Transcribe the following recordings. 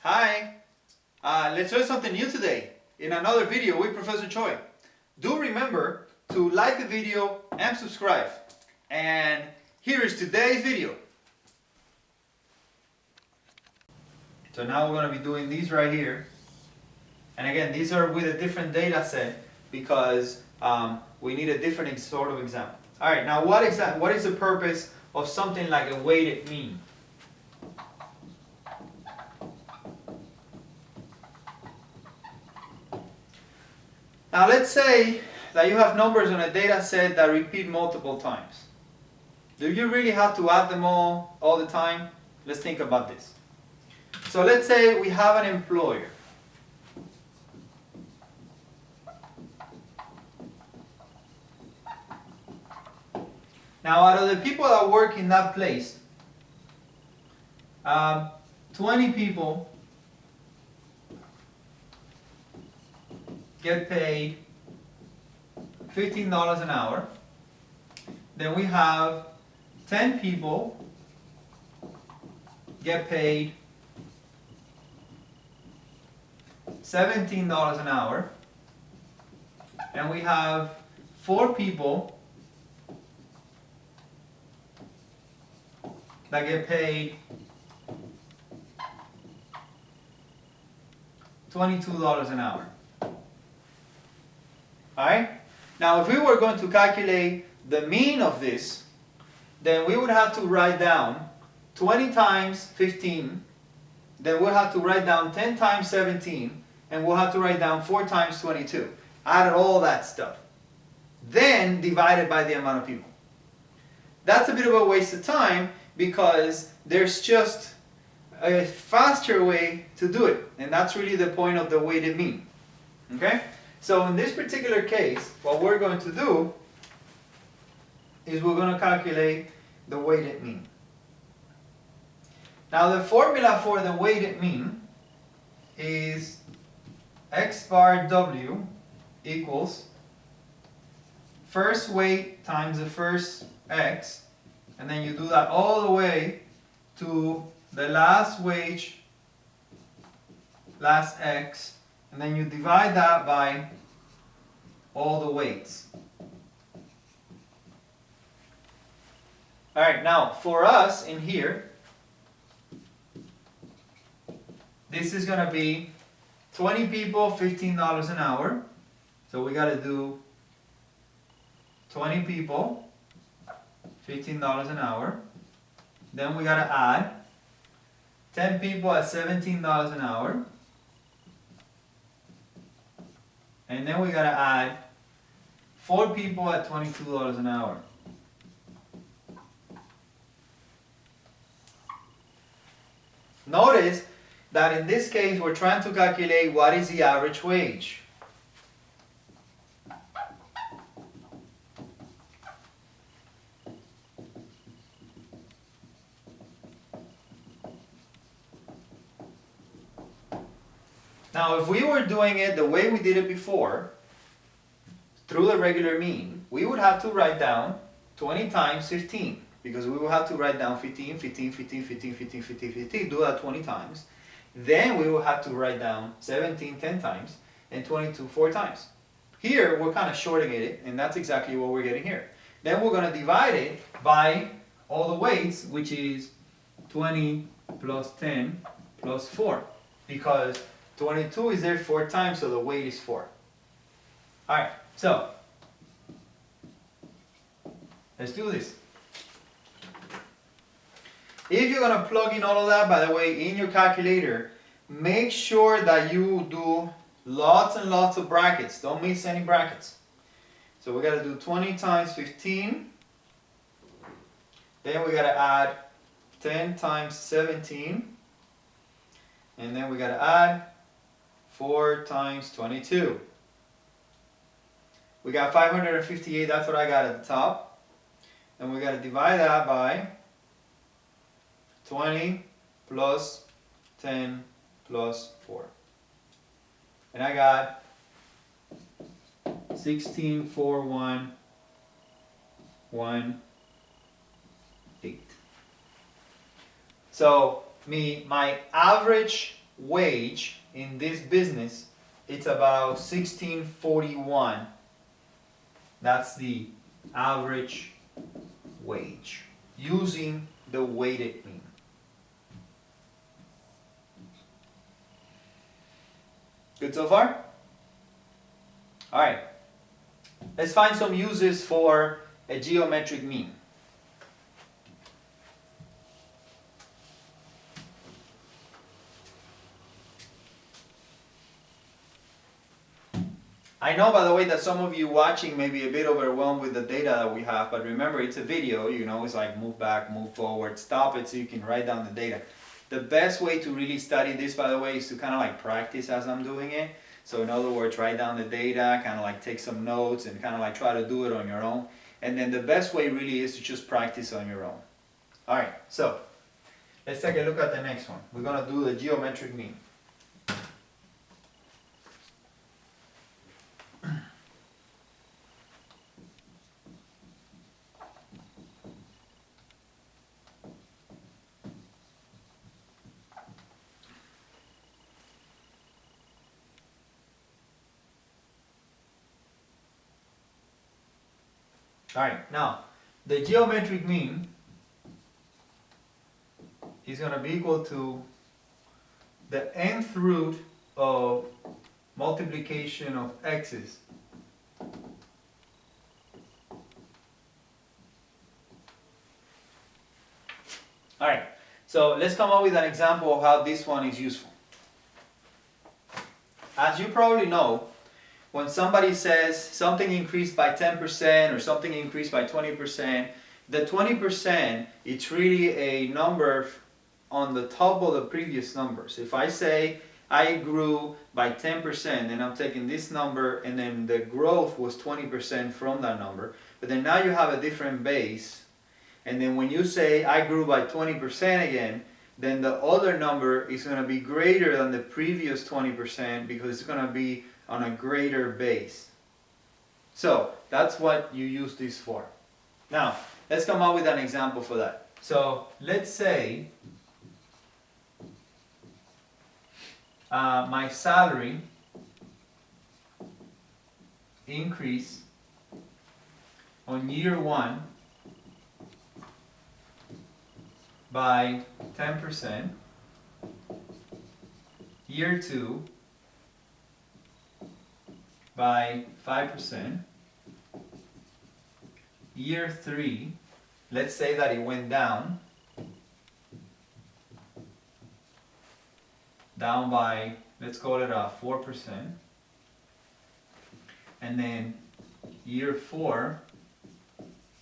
Hi, let's learn something new today in another video with Professor Choi. Do remember to like the video and subscribe. And here is today's video. So now we're going to be doing these right here. And again, these are with a different data set because we need a different sort of example. Alright, now what is the purpose of something like a weighted mean? Now let's say that you have numbers on a data set that repeat multiple times. Do you really have to add them all the time? Let's think about this. So let's say we have an employer. Now out of the people that work in that place, 20 people get paid $15 an hour. Then we have 10 people get paid $17 an hour. And we have 4 people that get paid $22 an hour. Alright? Now if we were going to calculate the mean of this, then we would have to write down 20 times 15, then we'll have to write down 10 times 17, and we'll have to write down 4 times 22. Add all that stuff. Then divided by the amount of people. That's a bit of a waste of time because there's just a faster way to do it. And that's really the point of the weighted mean. Okay? So in this particular case, what we're going to do is we're going to calculate the weighted mean. Now the formula for the weighted mean is x bar w equals first weight times the first x, and then you do that all the way to the last wage, last x, and then you divide that by all the weights. Alright, now for us in here, this is going to be 20 people, $15 an hour. So we got to do 20 people, $15 an hour. Then we got to add 10 people at $17 an hour. And then we got to add 4 people at $22 an hour. Notice that in this case we're trying to calculate what is the average wage. Now if we were doing it the way we did it before, through the regular mean, we would have to write down 20 times 15, because we will have to write down 15, 15, 15, 15, 15, 15, 15, do that 20 times. Then we will have to write down 17 10 times and 22 4 times. Here we're kind of shorting it, and that's exactly what we're getting here. Then we're going to divide it by all the weights, which is 20 plus 10 plus 4, because 22 is there 4 times, so the weight is 4. Alright, so let's do this. If you're going to plug in all of that, by the way, in your calculator, make sure that you do lots and lots of brackets. Don't miss any brackets. So we got to do 20 times 15. Then we got to add 10 times 17. And then we got to add 4 times 22. We got 558, that's what I got at the top. And we got to divide that by 20 plus 10 plus 4. And I got 16,411.18. So my average wage in this business, it's about $16.41. That's the average wage using the weighted mean. Good so far? All right. Let's find some uses for a geometric mean. I know, by the way, that some of you watching may be a bit overwhelmed with the data that we have, but remember, it's a video, you know, it's like move back, move forward, stop it so you can write down the data. The best way to really study this, by the way, is to kind of like practice as I'm doing it. So in other words, write down the data, kind of like take some notes and kind of like try to do it on your own. And then the best way really is to just practice on your own. All right, so let's take a look at the next one. We're going to do the geometric mean. Alright, now the geometric mean is going to be equal to the nth root of multiplication of x's Alright, so let's come up with an example of how this one is useful. As you probably know, when somebody says something increased by 10% or something increased by 20%, the 20%, it's really a number on the top of the previous numbers. If I say I grew by 10%, then I'm taking this number and then the growth was 20% from that number. But then now you have a different base. And then when you say I grew by 20% again, then the other number is going to be greater than the previous 20% because it's going to be on a greater base. So that's what you use this for. Now, let's come up with an example for that. So let's say my salary increased on year 1 by 10%, year 2 by 5%, year 3, let's say that it went down by, let's call it 4%, and then year 4,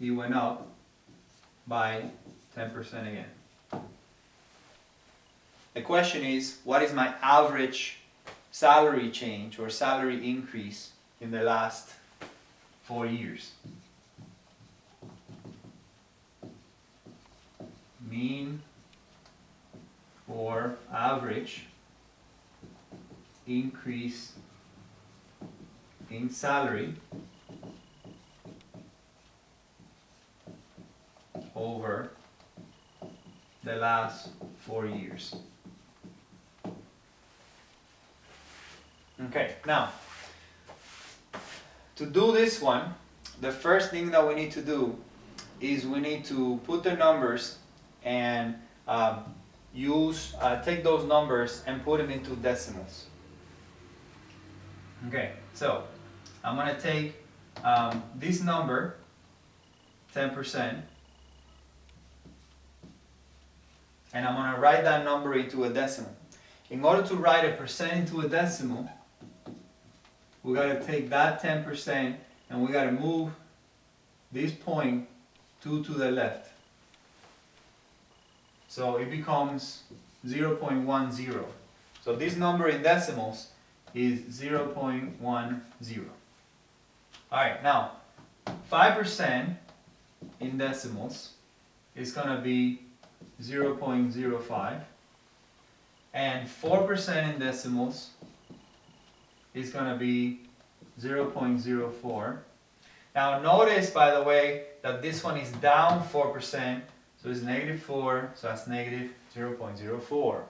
it went up by 10% again. The question is, what is my average salary change or salary increase in the last 4 years? Mean or average increase in salary over the last 4 years. Okay, now, to do this one, the first thing that we need to do is we need to put the numbers and take those numbers and put them into decimals. Okay, so I'm going to take this number, 10%, and I'm going to write that number into a decimal. In order to write a percent into a decimal, we got to take that 10% and we got to move this point 2 to the left. So it becomes 0.10. So this number in decimals is 0.10. Alright, now 5% in decimals is going to be 0.05, and 4% in decimals is going to be 0.04. Now notice, by the way, that this one is down 4%, so it's -4, so that's -0.04.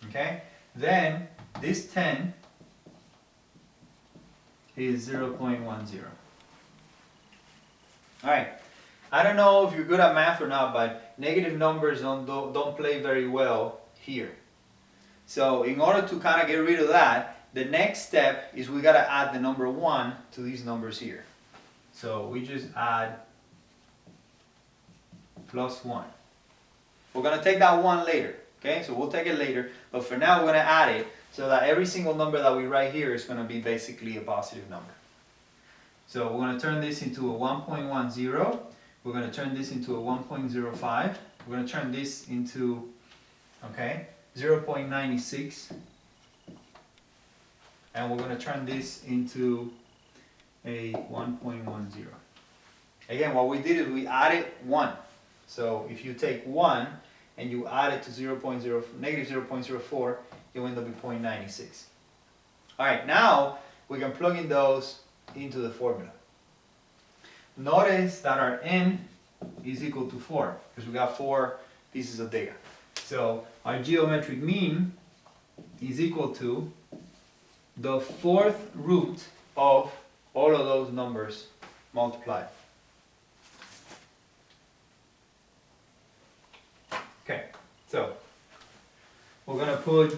Okay? then this 10 is 0.10. Alright, I don't know if you're good at math or not, but negative numbers don't play very well here. So in order to kind of get rid of that, the next step is we got to add the number 1 to these numbers here. So we just add plus 1. We're going to take that 1 later, okay? So we'll take it later, but for now we're going to add it so that every single number that we write here is going to be basically a positive number. So we're going to turn this into a 1.10. We're going to turn this into a 1.05. We're going to turn this into, okay, 0.96. And we're going to turn this into a 1.10. Again, what we did is we added 1. So if you take 1 and you add it to negative 0.04, you'll end up with 0.96. Alright, now we can plug in those into the formula. Notice that our n is equal to 4 because we got 4 pieces of data. So our geometric mean is equal to the 4th root of all of those numbers multiplied. Okay, so we're going to put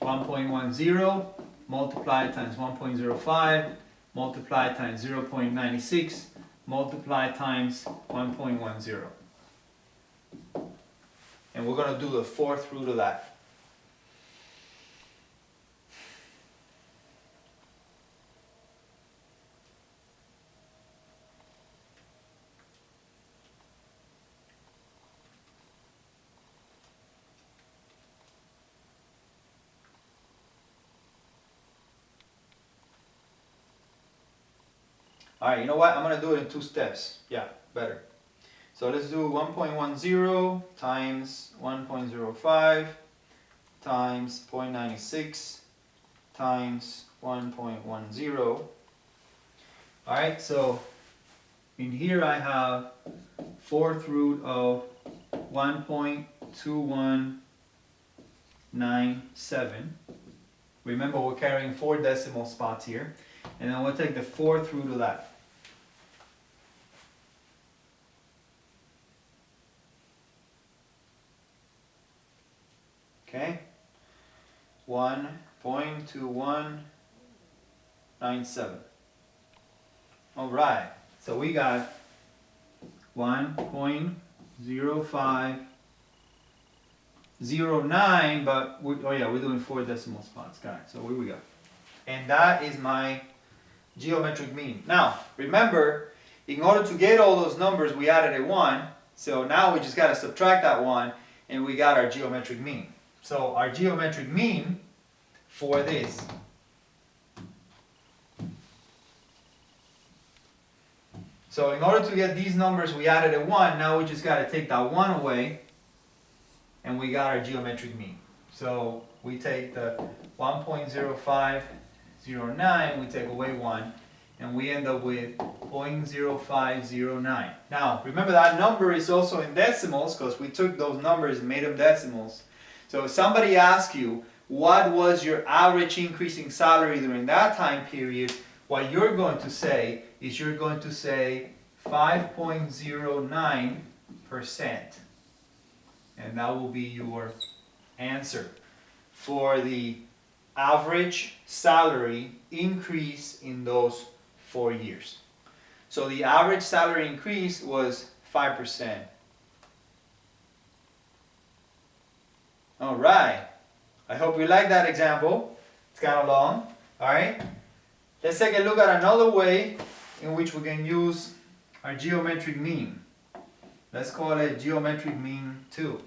1.10 multiplied times 1.05 multiplied times 0.96 multiplied times 1.10. And we're going to do the 4th root of that. Alright, you know what? I'm going to do it in 2 steps. Yeah, better. So let's do 1.10 times 1.05 times 0.96 times 1.10. Alright, so in here I have 4th root of 1.2197. Remember, we're carrying 4 decimal spots here. And then we'll take the 4th root of that. Okay? 1.2197. Alright, so we got 1.0509, but we're doing 4 decimal spots. Got it. So here we go. And that is my geometric mean. Now, remember, in order to get all those numbers, we added a 1. So now we just got to subtract that 1, and we got our geometric mean. So our geometric mean for this so in order to get these numbers, we added a 1. Now we just got to take that 1 away, and we got our geometric mean. So we take the 1.0509, we take away 1, and we end up with 0.0509. Now, remember that number is also in decimals because we took those numbers and made them decimals. So if somebody asks you, what was your average increase in salary during that time period, what you're going to say is you're going to say 5.09%. And that will be your answer for the average salary increase in those 4 years. So the average salary increase was 5%. Alright, I hope you like that example. It's kind of long. Alright, let's take a look at another way in which we can use our geometric mean. Let's call it geometric mean 2.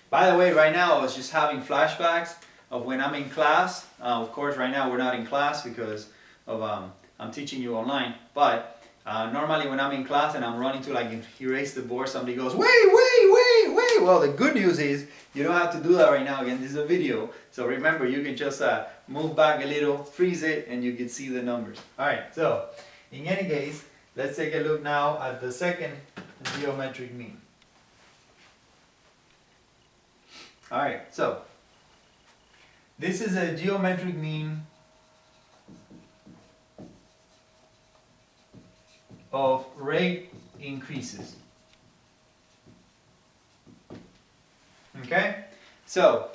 By the way, right now I was just having flashbacks of when I'm in class. Of course, right now we're not in class because of I'm teaching you online. But normally when I'm in class and I'm running to like erase the board, somebody goes, wait. Well, the good news is you don't have to do that right now. Again, this is a video. So remember, you can just move back a little, freeze it, and you can see the numbers. Alright, so in any case, let's take a look now at the second geometric mean. Alright, so this is a geometric mean of rate increases. Okay, so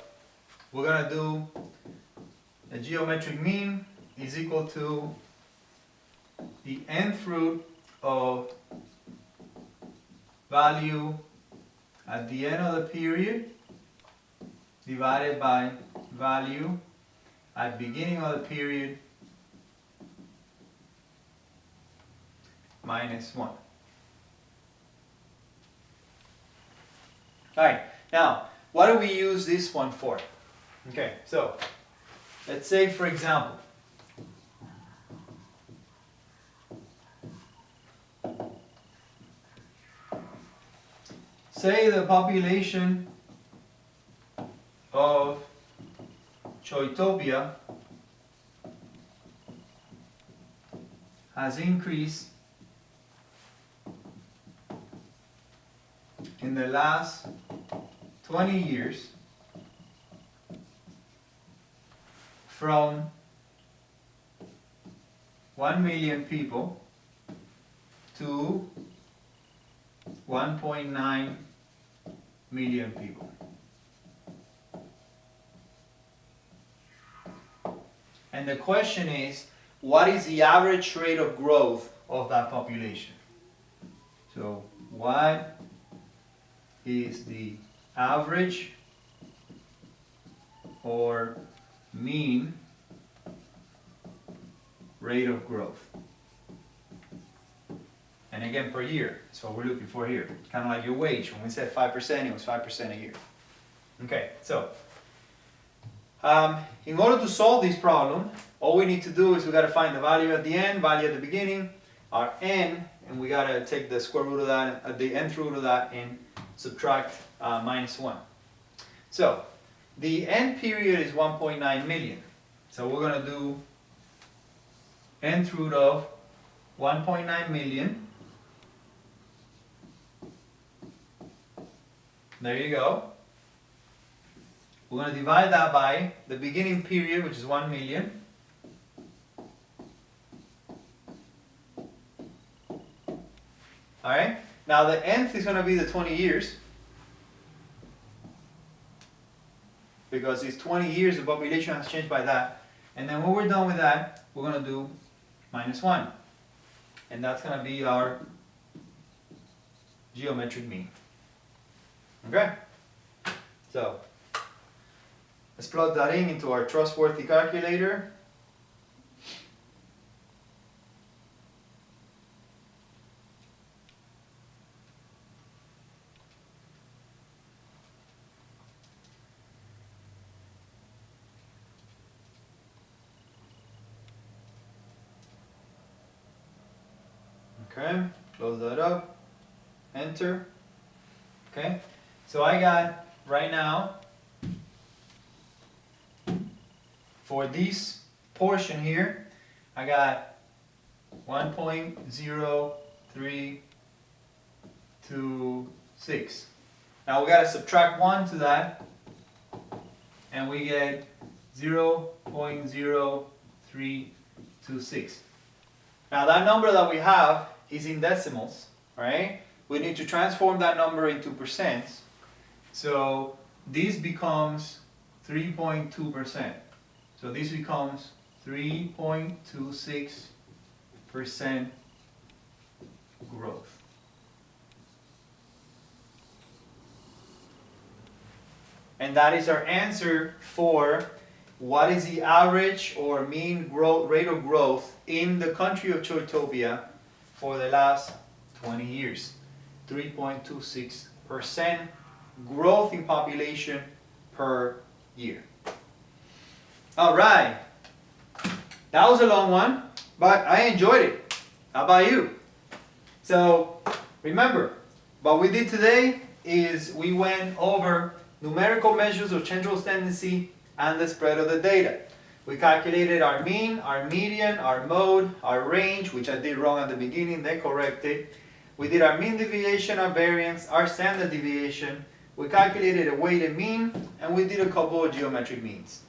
we're going to do a geometric mean is equal to the nth root of value at the end of the period divided by value at beginning of the period minus 1. Alright, now what do we use this one for? Okay, so let's say, for example, say the population of Choitopia has increased in the last 20 years from 1 million people to 1.9 million people. And the question is, what is the average rate of growth of that population? So, what is the average or mean rate of growth? And again, per year. That's what we're looking for here. Kind of like your wage. When we said 5%, it was 5% a year. Okay, so in order to solve this problem, all we need to do is we got to find the value at the end, value at the beginning, our n, and we got to take the square root of that, the nth root of that, and subtract minus 1. So the end period is 1.9 million. So we're going to do nth root of 1.9 million. There you go. We're going to divide that by the beginning period, which is 1 million. Alright, now the nth is going to be the 20 years. Because it's 20 years, the population has changed by that. And then when we're done with that, we're going to do minus 1. And that's going to be our geometric mean. Okay? So, let's plug that into our trustworthy calculator. Okay, close that up, enter. Okay, so I got right now, for this portion here, I got 1.0326. Now we got to subtract 1 to that, and we get 0.0326. Now that number that we have is in decimals, right? We need to transform that number into percents. So this becomes 3.2%. So this becomes 3.26% growth. And that is our answer for what is the average or mean growth rate of growth in the country of Choitopia for the last 20 years. 3.26% growth in population per year. All right. That was a long one, but I enjoyed it. How about you? So remember, what we did today is we went over numerical measures of change of tendency and the spread of the data. We calculated our mean, our median, our mode, our range, which I did wrong at the beginning, then corrected. We did our mean deviation, our variance, our standard deviation. We calculated a weighted mean, and we did a couple of geometric means.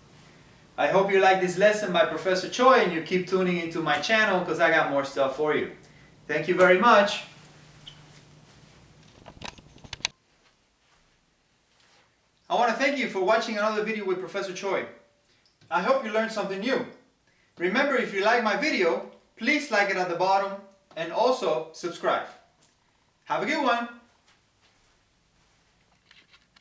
I hope you like this lesson by Professor Choi and you keep tuning into my channel because I got more stuff for you. Thank you very much. I want to thank you for watching another video with Professor Choi. I hope you learned something new. Remember, if you like my video, please like it at the bottom and also subscribe. Have a good one.